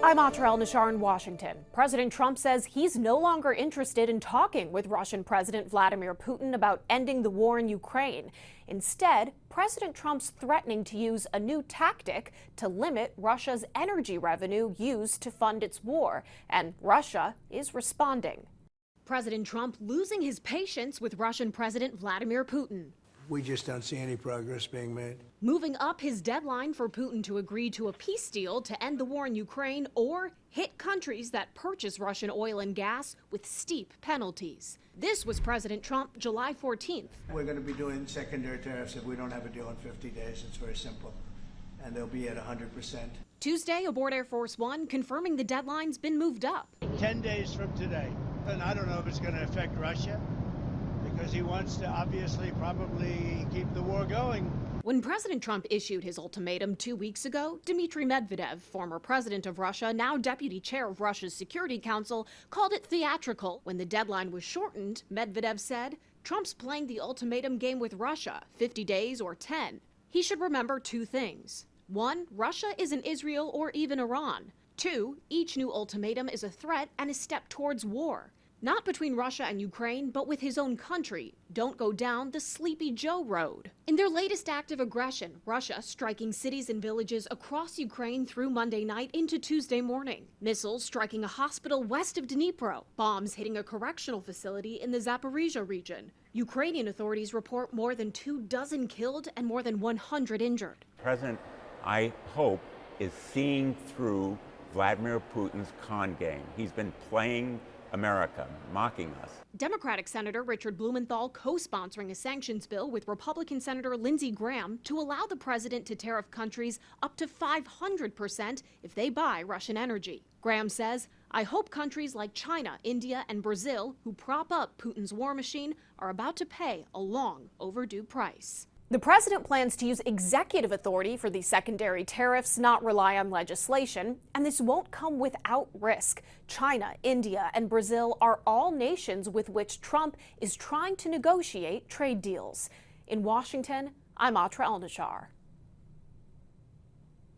I'm Atra El-Nashar in Washington. President Trump says he's no longer interested in talking with Russian President Vladimir Putin about ending the war in Ukraine. Instead, President Trump's threatening to use a new tactic to limit Russia's energy revenue used to fund its war, and Russia is responding. President Trump losing his patience with Russian President Vladimir Putin. We just don't see any progress being made. Moving up his deadline for Putin to agree to a peace deal to end the war in Ukraine or hit countries that purchase Russian oil and gas with steep penalties. This was President Trump July 14th. We're going to be doing secondary tariffs if we don't have a deal in 50 days. It's very simple. And they'll be at 100%. Tuesday, aboard Air Force One, confirming the deadline's been moved up. 10 days from today. And I don't know if it's going to affect Russia, because he wants to obviously probably keep the war going. When President Trump issued his ultimatum 2 weeks ago, Dmitry Medvedev, former president of Russia, now deputy chair of Russia's Security Council, called it theatrical. When the deadline was shortened, Medvedev said, Trump's playing the ultimatum game with Russia, 50 days or 10. He should remember two things. One, Russia isn't Israel or even Iran. Two, each new ultimatum is a threat and a step towards war. Not between Russia and Ukraine, but with his own country. Don't go down the Sleepy Joe road. In their latest act of aggression, Russia striking cities and villages across Ukraine through Monday night into Tuesday morning. Missiles striking a hospital west of Dnipro. Bombs hitting a correctional facility in the Zaporizhia region. Ukrainian authorities report more than 24 killed and more than 100 injured. The president, I hope, is seeing through Vladimir Putin's con game. He's been playing America, mocking us. Democratic Senator Richard Blumenthal co-sponsoring a sanctions bill with Republican Senator Lindsey Graham to allow the president to tariff countries up to 500% if they buy Russian energy. Graham says, I hope countries like China, India, and Brazil, who prop up Putin's war machine, are about to pay a long overdue price. The president plans to use executive authority for these secondary tariffs, not rely on legislation, and this won't come without risk. China, India, and Brazil are all nations with which Trump is trying to negotiate trade deals. In Washington, I'm Atra El-Nashar.